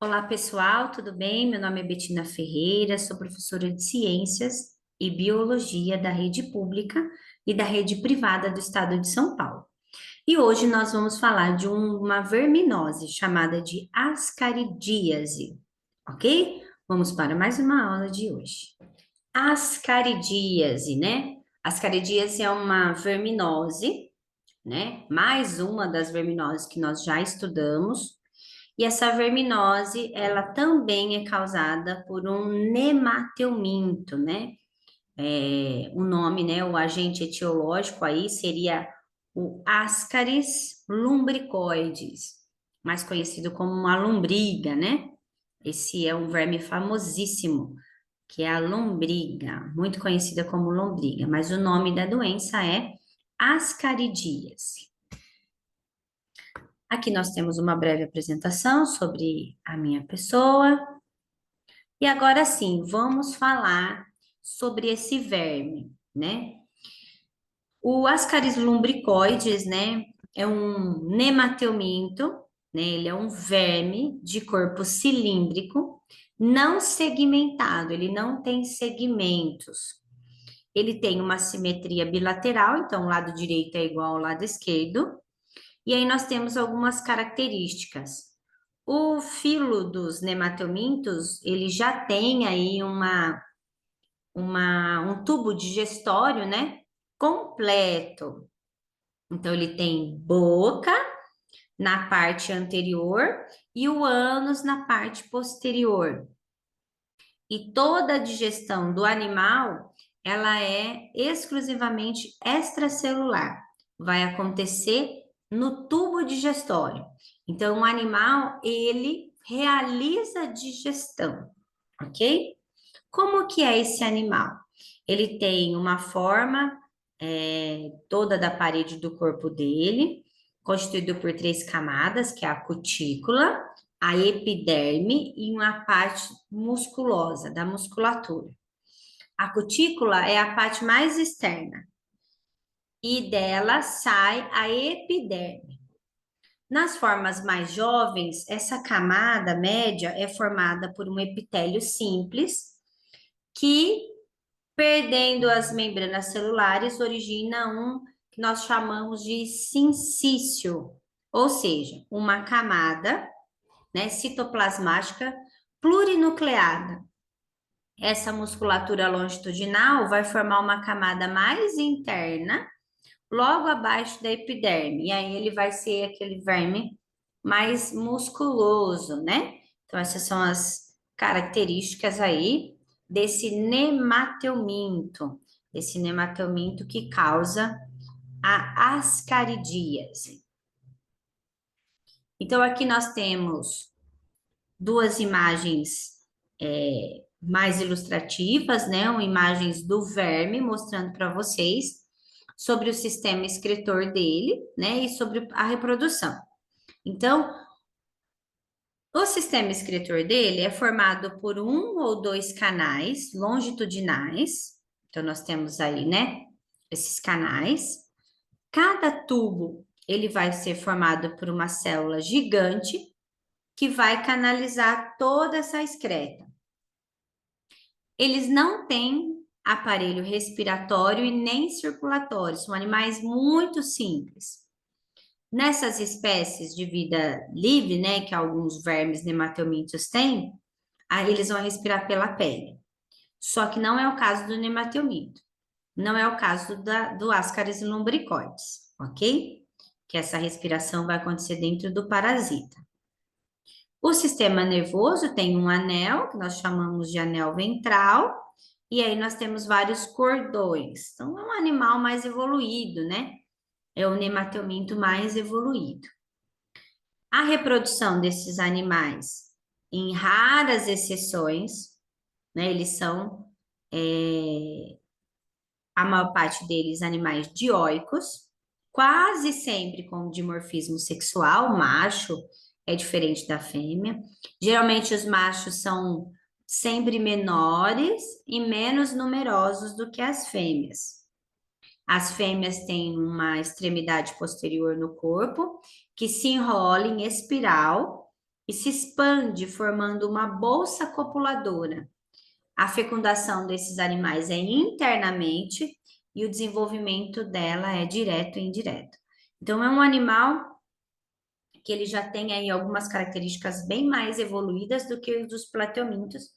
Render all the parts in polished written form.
Olá, pessoal, tudo bem? Meu nome é Betina Ferreira, sou professora de Ciências e Biologia da rede pública e da rede privada do estado de São Paulo. E hoje nós vamos falar de uma verminose chamada de ascaridíase, ok? Vamos para mais uma aula de hoje. Ascaridíase, né? Ascaridíase é uma verminose, né? Mais uma das verminoses que nós já estudamos. E essa verminose, ela também é causada por um nemateuminto, né? O nome, né? O agente etiológico aí seria o Ascaris lumbricoides, mais conhecido como uma lombriga, né? Esse é um verme famosíssimo, que é a lombriga, muito conhecida como lombriga, mas o nome da doença é ascaridíase. Aqui nós temos uma breve apresentação sobre a minha pessoa. E agora sim, vamos falar sobre esse verme, né? O Ascaris lumbricoides, né, é um nemateuminto, né? Ele é um verme de corpo cilíndrico, não segmentado, ele não tem segmentos. Ele tem uma simetria bilateral, então o lado direito é igual ao lado esquerdo. E aí nós temos algumas características. O filo dos nemateumintos, ele já tem aí um tubo digestório, né? Completo. Então, ele tem boca na parte anterior e o ânus na parte posterior. E toda a digestão do animal, ela é exclusivamente extracelular. Vai acontecer no tubo digestório. Então, o animal, ele realiza a digestão, ok? Como que é esse animal? Ele tem uma forma toda da parede do corpo dele, constituído por três camadas, que é a cutícula, a epiderme e uma parte musculosa da musculatura. A cutícula é a parte mais externa e dela sai a epiderme. Nas formas mais jovens, essa camada média é formada por um epitélio simples que, perdendo as membranas celulares, origina um que nós chamamos de sincício, ou seja, uma camada, né, citoplasmática plurinucleada. Essa musculatura longitudinal vai formar uma camada mais interna, logo abaixo da epiderme, e aí ele vai ser aquele verme mais musculoso, né? Então, essas são as características aí desse nemateuminto que causa a ascaridíase. Então, aqui nós temos duas imagens mais ilustrativas, né? Imagens do verme mostrando para vocês sobre o sistema excretor dele, né? E sobre a reprodução. Então, o sistema excretor dele é formado por um ou dois canais longitudinais. Então, nós temos aí, né? Esses canais. Cada tubo, ele vai ser formado por uma célula gigante que vai canalizar toda essa excreta. Eles não têm aparelho respiratório e nem circulatório, são animais muito simples. Nessas espécies de vida livre, né, que alguns vermes nemateumintos têm, aí eles vão respirar pela pele. Só que não é o caso do nemateuminto. Não é o caso do Ascaris lumbricoides, ok? Que essa respiração vai acontecer dentro do parasita. O sistema nervoso tem um anel, que nós chamamos de anel ventral, e aí nós temos vários cordões. Então, é um animal mais evoluído, né? É o nemateuminto mais evoluído. A reprodução desses animais, em raras exceções, né? Eles são, a maior parte deles, animais dioicos, quase sempre com dimorfismo sexual, macho é diferente da fêmea. Geralmente os machos são sempre menores e menos numerosos do que as fêmeas. As fêmeas têm uma extremidade posterior no corpo que se enrola em espiral e se expande formando uma bolsa copuladora. A fecundação desses animais é internamente e o desenvolvimento dela é direto e indireto. Então, é um animal que ele já tem aí algumas características bem mais evoluídas do que os dos plateumintos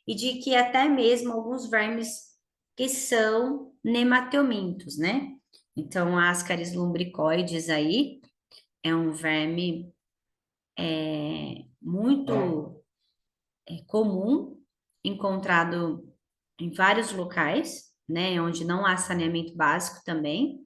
e de que até mesmo alguns vermes que são nemateumintos, né? Então, a Ascaris lumbricoides aí é um verme muito comum, encontrado em vários locais, né? Onde não há saneamento básico também.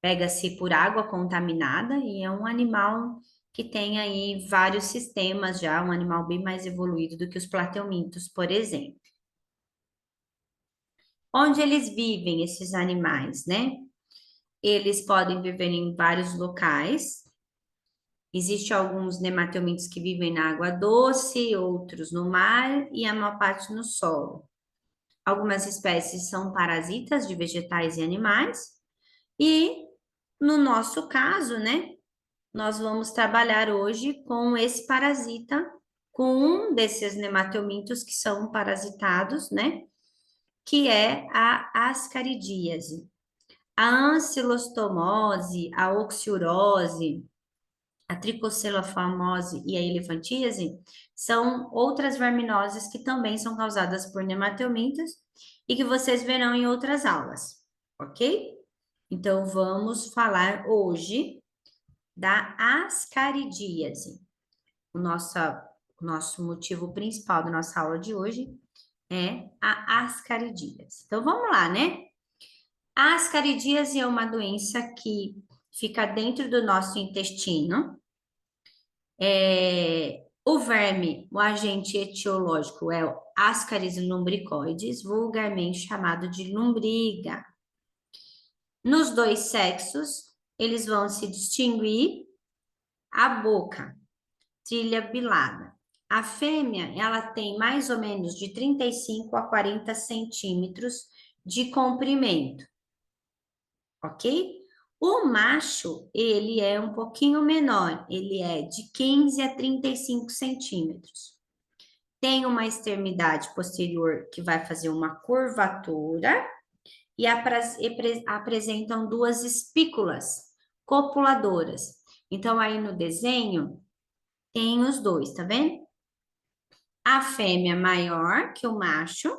Pega-se por água contaminada e é um animal que tem aí vários sistemas já, um animal bem mais evoluído do que os plateumintos, por exemplo. Onde eles vivem, esses animais, né? Eles podem viver em vários locais. Existem alguns nemateumintos que vivem na água doce, outros no mar e a maior parte no solo. Algumas espécies são parasitas de vegetais e animais. E no nosso caso, né? Nós vamos trabalhar hoje com esse parasita, com um desses nemateumintos que são parasitados, né? Que é a ascaridíase. A ancilostomose, a oxiurose, a tricocilofamose e a elefantíase são outras verminoses que também são causadas por nemateumintos e que vocês verão em outras aulas, ok? Então, vamos falar hoje da ascaridíase. O nosso motivo principal da nossa aula de hoje é a ascaridíase. Então, vamos lá, né? A ascaridíase é uma doença que fica dentro do nosso intestino. O verme, o agente etiológico é o Ascaris lumbricoides, vulgarmente chamado de lombriga. Nos dois sexos, eles vão se distinguir a boca, trilha bilada. A fêmea, ela tem mais ou menos de 35 a 40 centímetros de comprimento, ok? O macho, ele é um pouquinho menor, ele é de 15 a 35 centímetros. Tem uma extremidade posterior que vai fazer uma curvatura e apresentam duas espículas copuladoras. Então, aí no desenho, tem os dois, tá vendo? A fêmea maior que o macho,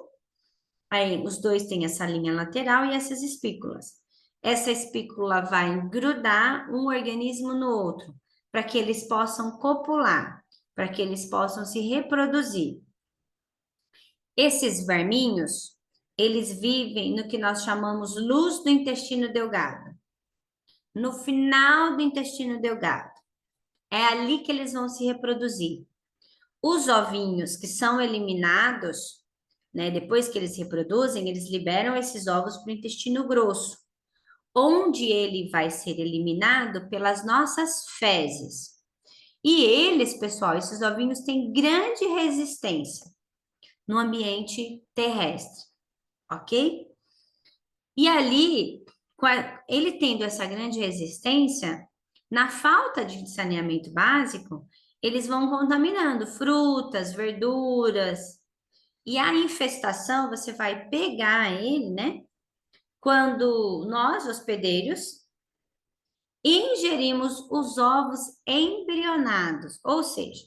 aí os dois têm essa linha lateral e essas espículas. Essa espícula vai grudar um organismo no outro, para que eles possam copular, para que eles possam se reproduzir. Esses verminhos, eles vivem no que nós chamamos luz do intestino delgado. No final do intestino delgado. É ali que eles vão se reproduzir. Os ovinhos que são eliminados, né, depois que eles se reproduzem, eles liberam esses ovos para o intestino grosso, onde ele vai ser eliminado pelas nossas fezes. E eles, pessoal, esses ovinhos têm grande resistência no ambiente terrestre, ok? E ali, ele tendo essa grande resistência, na falta de saneamento básico, eles vão contaminando frutas, verduras, e a infestação você vai pegar ele, né? Quando nós, hospedeiros, ingerimos os ovos embrionados, ou seja,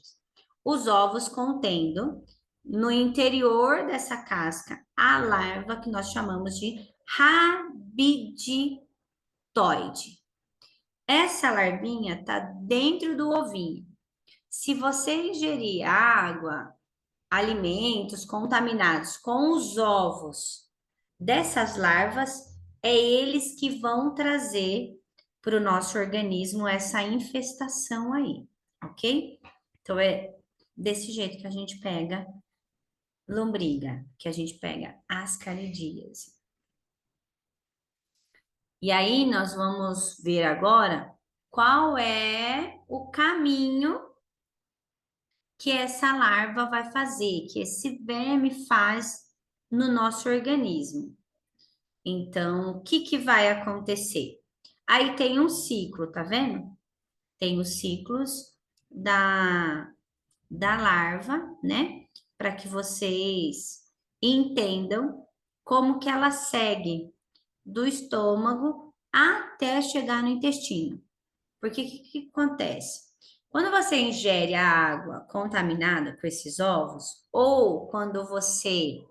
os ovos contendo no interior dessa casca a larva que nós chamamos de rabiditoide. Essa larvinha está dentro do ovinho. Se você ingerir água, alimentos contaminados com os ovos dessas larvas, é eles que vão trazer para o nosso organismo essa infestação aí, ok? Então é desse jeito que a gente pega lombriga, que a gente pega ascaridíase. E aí nós vamos ver agora qual é o caminho que essa larva vai fazer, que esse verme faz no nosso organismo. Então, o que que vai acontecer? Aí tem um ciclo, tá vendo? Tem os ciclos da larva, né? Para que vocês entendam como que ela segue do estômago até chegar no intestino. Porque o que acontece? Quando você ingere a água contaminada com esses ovos, ou quando você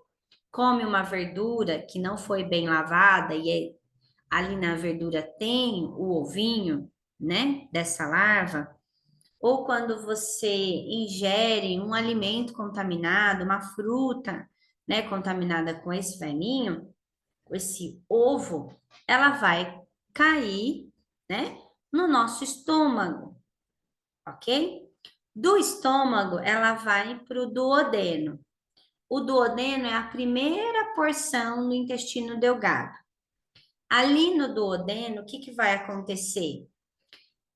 come uma verdura que não foi bem lavada ali na verdura tem o ovinho, né, dessa larva, ou quando você ingere um alimento contaminado, uma fruta, né, contaminada com esse velhinho, com esse ovo, ela vai cair, né, no nosso estômago, ok? Do estômago, ela vai para o duodeno. O duodeno é a primeira porção do intestino delgado. Ali no duodeno, o que que vai acontecer?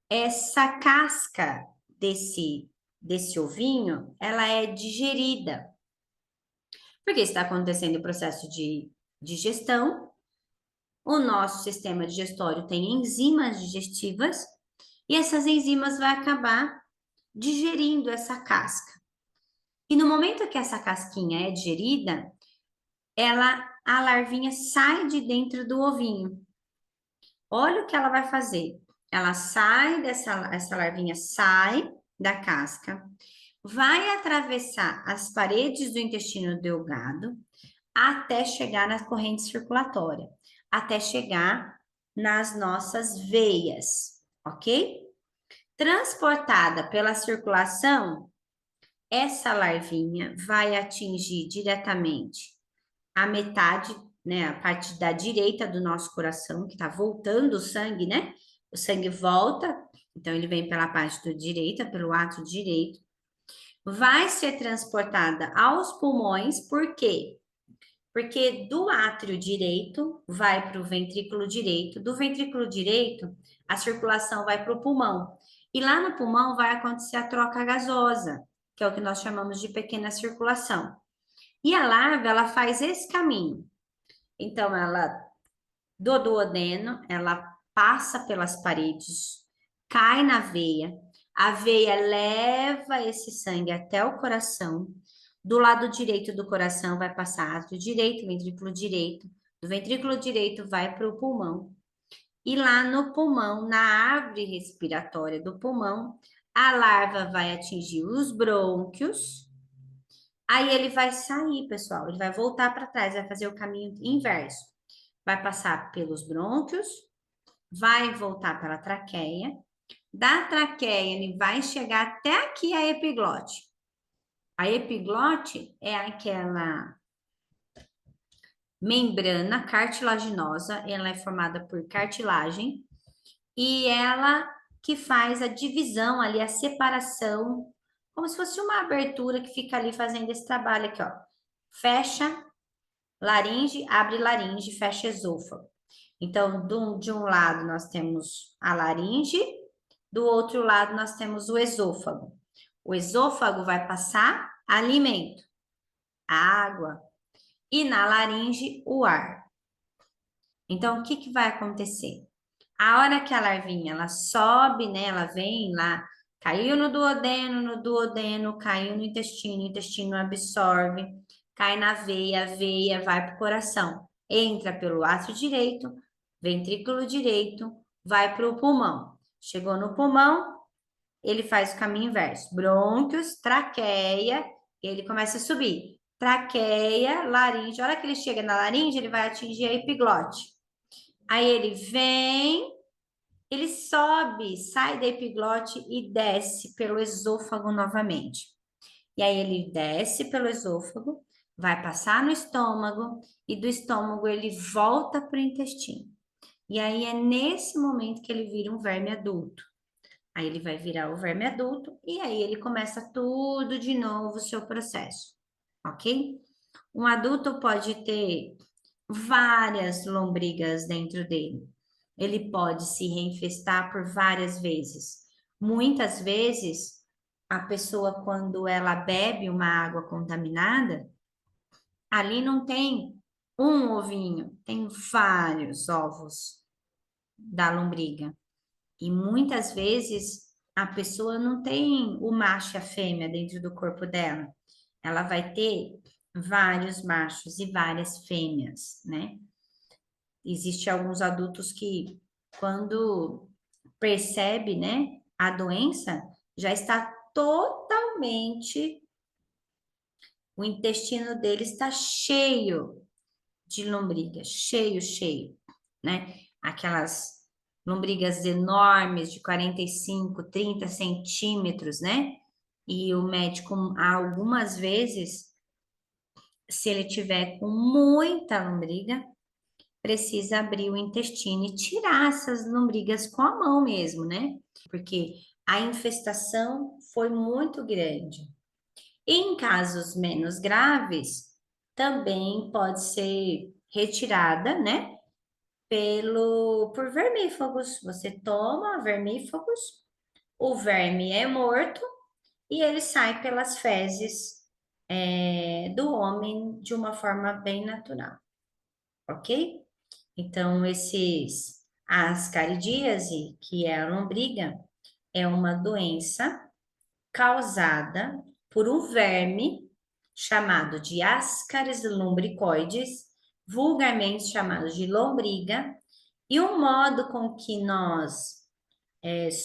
Essa casca desse ovinho, ela é digerida. Porque está acontecendo o processo de digestão, o nosso sistema digestório tem enzimas digestivas e essas enzimas vão acabar digerindo essa casca. E no momento que essa casquinha é digerida, a larvinha sai de dentro do ovinho. Olha o que ela vai fazer. Ela sai essa larvinha sai da casca, vai atravessar as paredes do intestino delgado até chegar na corrente circulatória, até chegar nas nossas veias, ok? Transportada pela circulação, essa larvinha vai atingir diretamente a metade, né, a parte da direita do nosso coração, que está voltando o sangue, né? O sangue volta, então ele vem pela parte do direita, pelo ato direito, vai ser transportada aos pulmões, por quê? Porque do átrio direito vai para o ventrículo direito, do ventrículo direito a circulação vai para o pulmão. E lá no pulmão vai acontecer a troca gasosa, que é o que nós chamamos de pequena circulação. E a larva, ela faz esse caminho. Então, ela, do duodeno, ela passa pelas paredes, cai na veia, a veia leva esse sangue até o coração. Do lado direito do coração vai passar átrio direito, ventrículo direito. Do ventrículo direito vai para o pulmão. E lá no pulmão, na árvore respiratória do pulmão, a larva vai atingir os brônquios. Aí ele vai sair, pessoal. Ele vai voltar para trás, vai fazer o caminho inverso. Vai passar pelos brônquios, vai voltar pela traqueia. Da traqueia, ele vai chegar até aqui a epiglote. A epiglote é aquela membrana cartilaginosa, ela é formada por cartilagem e ela que faz a divisão ali, a separação, como se fosse uma abertura que fica ali fazendo esse trabalho aqui, ó. Fecha laringe, abre laringe, fecha esôfago. Então, de um lado nós temos a laringe, do outro lado nós temos o esôfago. O esôfago vai passar alimento, água, e na laringe o ar. Então, o que que vai acontecer? A hora que a larvinha ela sobe, né? Ela vem lá, caiu no duodeno, caiu no intestino, o intestino absorve, cai na veia, a veia vai para o coração, entra pelo átrio direito, ventrículo direito, vai para o pulmão. Chegou no pulmão, ele faz o caminho inverso. Brônquios, traqueia, ele começa a subir. Traqueia, laringe. A hora que ele chega na laringe, ele vai atingir a epiglote. Aí ele vem, ele sobe, sai da epiglote e desce pelo esôfago novamente. E aí ele desce pelo esôfago, vai passar no estômago e do estômago ele volta para o intestino. E aí é nesse momento que ele vira um verme adulto. Aí ele vai virar o verme adulto e aí ele começa tudo de novo o seu processo, ok? Um adulto pode ter várias lombrigas dentro dele. Ele pode se reinfestar por várias vezes. Muitas vezes, a pessoa, quando ela bebe uma água contaminada, ali não tem um ovinho, tem vários ovos da lombriga. E muitas vezes a pessoa não tem o macho e a fêmea dentro do corpo dela. Ela vai ter vários machos e várias fêmeas, né? Existem alguns adultos que, quando percebe, né, a doença, já está totalmente, o intestino dele está cheio de lombrigas, cheio, cheio, né? Aquelas lombrigas enormes de 45, 30 centímetros, né? E o médico, algumas vezes, se ele tiver com muita lombriga, precisa abrir o intestino e tirar essas lombrigas com a mão mesmo, né? Porque a infestação foi muito grande. Em casos menos graves, também pode ser retirada, né? Por vermífagos. Você toma vermífagos, o verme é morto e ele sai pelas fezes, do homem de uma forma bem natural, ok? Então, a ascaridíase, que é a lombriga, é uma doença causada por um verme chamado de Ascaris lumbricoides, vulgarmente chamado de lombriga, e o modo com que nós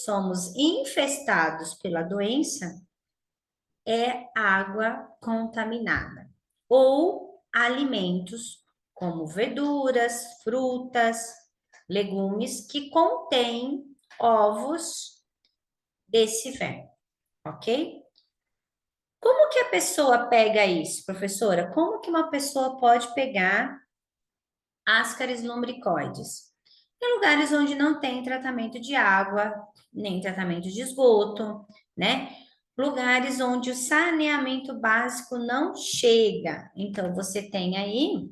somos infestados pela doença é água contaminada ou alimentos como verduras, frutas, legumes que contêm ovos desse verme, ok? Como que a pessoa pega isso, professora? Como que uma pessoa pode pegar Ascaris lumbricoides? Em lugares onde não tem tratamento de água, nem tratamento de esgoto, né? Lugares onde o saneamento básico não chega. Então, você tem aí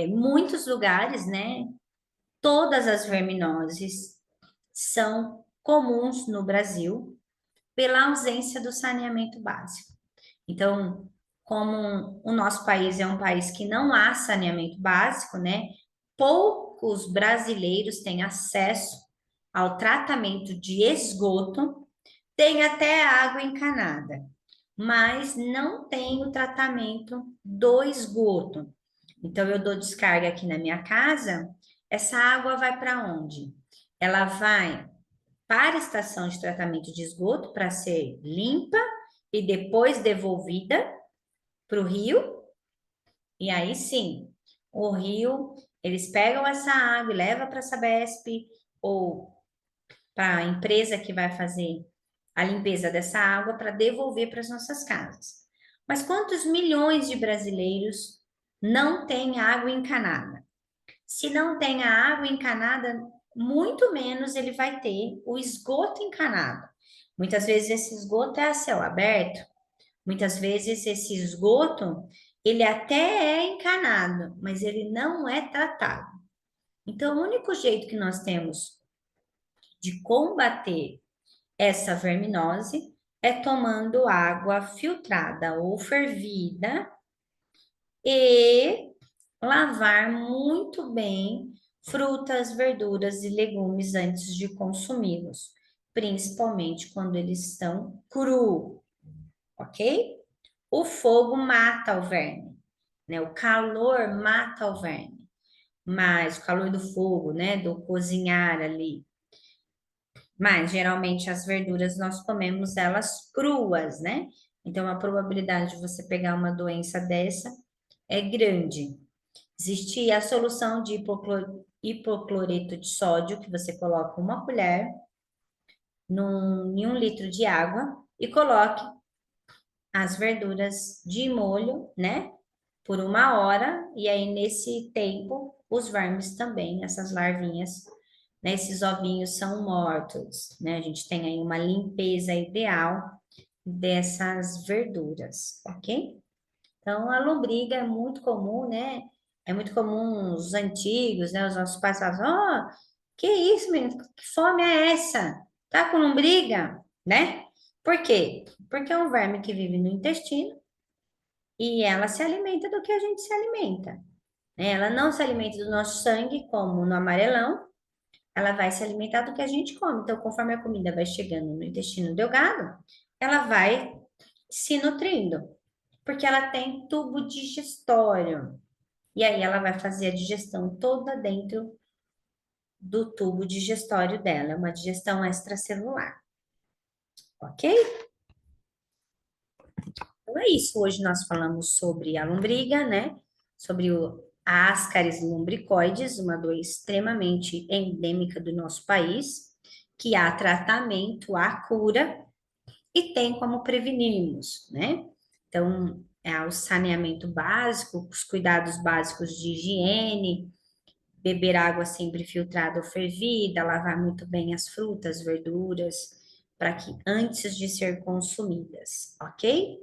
muitos lugares, né? Todas as verminoses são comuns no Brasil pela ausência do saneamento básico. Então, como o nosso país é um país que não há saneamento básico, né? Poucos brasileiros têm acesso ao tratamento de esgoto, tem até água encanada, mas não tem o tratamento do esgoto. Então, eu dou descarga aqui na minha casa, essa água vai para onde? Ela vai para a estação de tratamento de esgoto para ser limpa e depois devolvida para o rio. E aí sim, o rio, eles pegam essa água e levam para a Sabesp ou para a empresa que vai fazer a limpeza dessa água para devolver para as nossas casas. Mas quantos milhões de brasileiros não têm água encanada? Se não tem a água encanada, muito menos ele vai ter o esgoto encanado. Muitas vezes esse esgoto é a céu aberto, muitas vezes esse esgoto, ele até é encanado, mas ele não é tratado. Então, o único jeito que nós temos de combater essa verminose é tomando água filtrada ou fervida e lavar muito bem frutas, verduras e legumes antes de consumi-los, principalmente quando eles estão cru, ok? O fogo mata o verme, né? O calor mata o verme, mas o calor do fogo, né? Do cozinhar ali. Mas geralmente as verduras nós comemos elas cruas, né? Então a probabilidade de você pegar uma doença dessa é grande. Existe a solução de hipocloreto de sódio, que você coloca uma colher em 1 litro de água e coloque as verduras de molho, né? Por 1 hora, e aí nesse tempo, os vermes também, essas larvinhas, né? Esses ovinhos são mortos, né? A gente tem aí uma limpeza ideal dessas verduras, ok? Então, a lombriga é muito comum, né? É muito comum os antigos, né? Os nossos pais falavam, oh, que isso, menino? Que fome é essa? Tá com lombriga? Né? Por quê? Porque é um verme que vive no intestino e ela se alimenta do que a gente se alimenta, né? Ela não se alimenta do nosso sangue, como no amarelão. ela vai se alimentar do que a gente come. Então, conforme a comida vai chegando no intestino delgado, ela vai se nutrindo, porque ela tem tubo digestório. E aí ela vai fazer a digestão toda dentro do tubo digestório dela, é uma digestão extracelular, ok? Então é isso. Hoje nós falamos sobre a lombriga, né? Sobre a Ascaris lumbricoides, uma doença extremamente endêmica do nosso país, que há tratamento, há cura e tem como prevenirmos, né? Então, é o saneamento básico, os cuidados básicos de higiene, beber água sempre filtrada ou fervida, lavar muito bem as frutas, verduras, para que antes de ser consumidas, ok?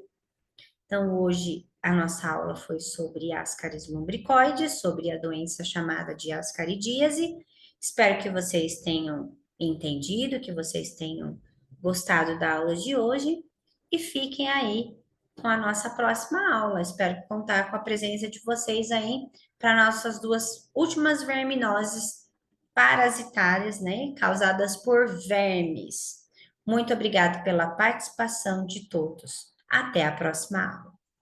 Então, hoje a nossa aula foi sobre Ascaris lumbricoides, sobre a doença chamada de ascaridíase. Espero que vocês tenham entendido, que vocês tenham gostado da aula de hoje e fiquem aí com a nossa próxima aula. Espero contar com a presença de vocês aí para nossas duas últimas verminoses parasitárias, né, causadas por vermes. Muito obrigada pela participação de todos. Até a próxima aula.